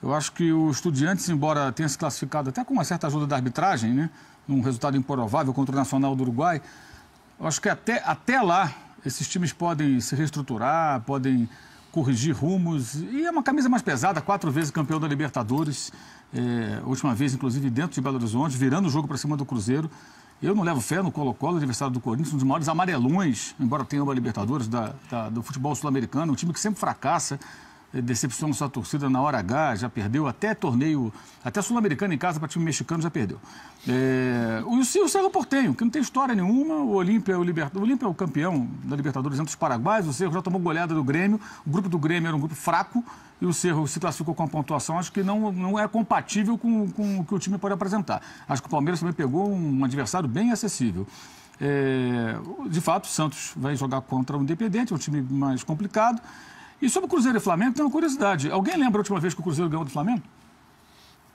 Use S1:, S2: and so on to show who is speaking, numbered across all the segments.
S1: Eu acho que o Estudiantes, embora tenha se classificado até com uma certa ajuda da arbitragem, né, num resultado improvável contra o Nacional do Uruguai, eu acho que até lá esses times podem se reestruturar, podem corrigir rumos. E é uma camisa mais pesada, 4 vezes campeão da Libertadores, última vez, inclusive, dentro de Belo Horizonte, virando o jogo para cima do Cruzeiro. Eu não levo fé no Colo-Colo, adversário do Corinthians, um dos maiores amarelões, embora tenha uma Libertadores do futebol sul-americano, um time que sempre fracassa, decepciona sua torcida na hora H, já perdeu até torneio, até sul-americano em casa para time mexicano já perdeu. O Cerro Porteño, que não tem história nenhuma, o Olímpia é o campeão da Libertadores entre os paraguaios, o Cerro já tomou goleada do Grêmio, o grupo do Grêmio era um grupo fraco e o Cerro se classificou com a pontuação, acho que não é compatível com o que o time pode apresentar. Acho que o Palmeiras também pegou um adversário bem acessível. De fato, o Santos vai jogar contra o Independente, é um time mais complicado. E sobre o Cruzeiro e Flamengo, tem uma curiosidade. Alguém lembra a última vez que o Cruzeiro ganhou do Flamengo?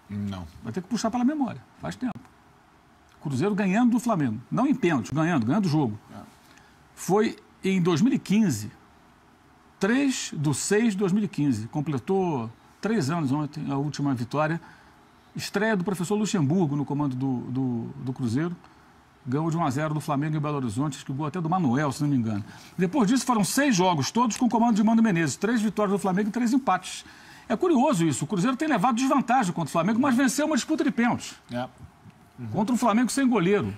S2: Não.
S1: Vai ter que puxar pela memória. Faz tempo. Cruzeiro ganhando do Flamengo. Não em pênalti, ganhando o jogo. Foi em 2015. 3/6/2015. Completou 3 anos ontem, a última vitória. Estreia do professor Luxemburgo no comando do Cruzeiro. Ganhou de 1-0 do Flamengo em Belo Horizonte, acho que gol até do Manuel, se não me engano. Depois disso foram 6 jogos, todos com o comando de Mano Menezes. 3 vitórias do Flamengo e 3 empates. É curioso isso, o Cruzeiro tem levado desvantagem contra o Flamengo, mas venceu uma disputa de pênaltis. Contra um Flamengo sem goleiro.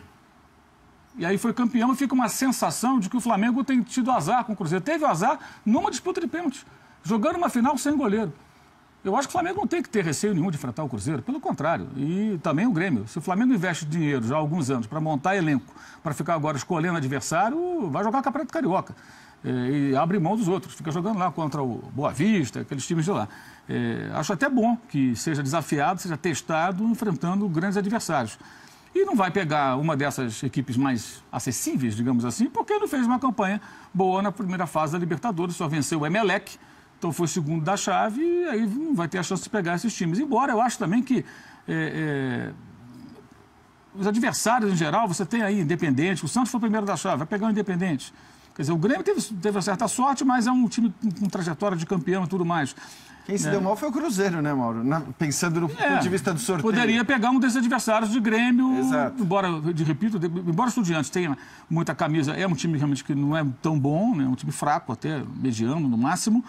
S1: E aí foi campeão e fica uma sensação de que o Flamengo tem tido azar com o Cruzeiro. Teve azar numa disputa de pênaltis, jogando uma final sem goleiro. Eu acho que o Flamengo não tem que ter receio nenhum de enfrentar o Cruzeiro, pelo contrário. E também o Grêmio. Se o Flamengo investe dinheiro já há alguns anos para montar elenco, para ficar agora escolhendo adversário, vai jogar Campeonato Carioca. E abre mão dos outros. Fica jogando lá contra o Boa Vista, aqueles times de lá. Acho até bom que seja desafiado, seja testado, enfrentando grandes adversários. E não vai pegar uma dessas equipes mais acessíveis, digamos assim, porque não fez uma campanha boa na primeira fase da Libertadores, só venceu o Emelec. Então foi segundo da chave e aí não vai ter a chance de pegar esses times. Embora eu acho também que os adversários em geral, você tem aí Independente, o Santos foi o primeiro da chave, vai pegar o Independente. Quer dizer, o Grêmio teve uma certa sorte, mas é um time com trajetória de campeão e tudo mais.
S3: Quem se deu mal foi o Cruzeiro, né, Mauro? Pensando no ponto de vista do sorteio.
S1: Poderia pegar um desses adversários de Grêmio,
S3: Exato.
S1: embora o Estudiantes tenha muita camisa, é um time realmente que não é tão bom, né, um time fraco, até mediano no máximo.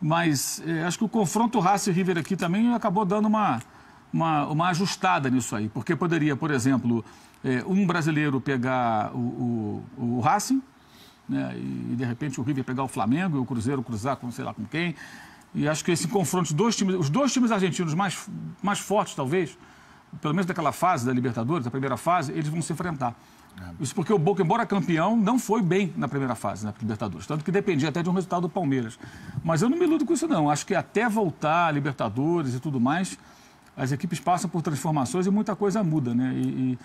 S1: Mas acho que o confronto Racing e River aqui também acabou dando uma ajustada nisso aí. Porque poderia, por exemplo, um brasileiro pegar o Racing, né, e de repente o River pegar o Flamengo e o Cruzeiro cruzar com sei lá com quem. E acho que esse confronto, os dois times argentinos mais fortes, talvez, pelo menos daquela fase da Libertadores, da primeira fase, eles vão se enfrentar. Isso porque o Boca, embora campeão, não foi bem na primeira fase, na Libertadores. Tanto que dependia até de um resultado do Palmeiras. Mas eu não me iludo com isso, não. Acho que até voltar a Libertadores e tudo mais, as equipes passam por transformações e muita coisa muda, né? E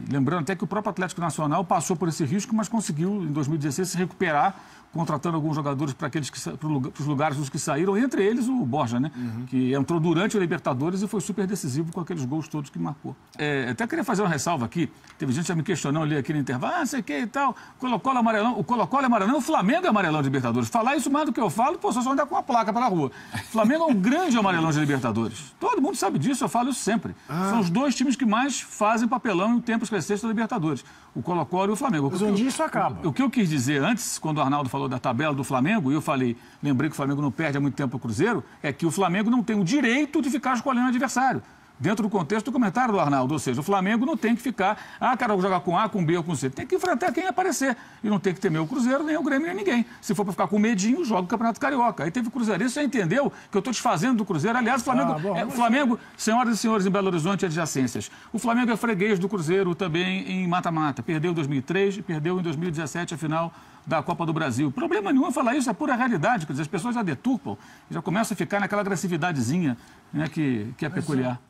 S1: lembrando até que o próprio Atlético Nacional passou por esse risco, mas conseguiu, em 2016, se recuperar, contratando alguns jogadores para os lugares dos que saíram, entre eles o Borja, né? Que entrou durante a Libertadores e foi super decisivo com aqueles gols todos que marcou. Até queria fazer uma ressalva aqui, teve gente já me questionando ali aqui no intervalo, sei o que e tal, Colo-Colo é amarelão, o Colo-Colo é amarelão, o Flamengo é amarelão de Libertadores. Falar isso mais do que eu falo, pô, só andar com uma placa pela rua. O Flamengo é um grande amarelão de Libertadores. Todo mundo sabe disso, eu falo isso sempre. São os dois times que mais fazem papelão em tempos recentes da Libertadores. O Colo-Colo e o Flamengo.
S4: Mas um dia isso acaba.
S1: O que eu quis dizer antes, quando o Arnaldo falou da tabela do Flamengo, e eu lembrei que o Flamengo não perde há muito tempo o Cruzeiro, é que o Flamengo não tem o direito de ficar escolhendo adversário. Dentro do contexto do comentário do Arnaldo, ou seja, o Flamengo não tem que ficar, quero jogar com A, com B ou com C. Tem que enfrentar quem aparecer. E não tem que temer o Cruzeiro, nem o Grêmio, nem ninguém. Se for para ficar com medinho, joga o Campeonato Carioca. Aí teve o Cruzeirense, já entendeu que eu estou desfazendo do Cruzeiro. Aliás, o Flamengo, senhoras e senhores, em Belo Horizonte e adjacências, o Flamengo é freguês do Cruzeiro também em mata-mata. Perdeu em 2003 e perdeu em 2017 a final da Copa do Brasil. Problema nenhum falar isso, é pura realidade. Quer dizer, as pessoas já deturpam, já começam a ficar naquela agressividadezinha, né, que é peculiar.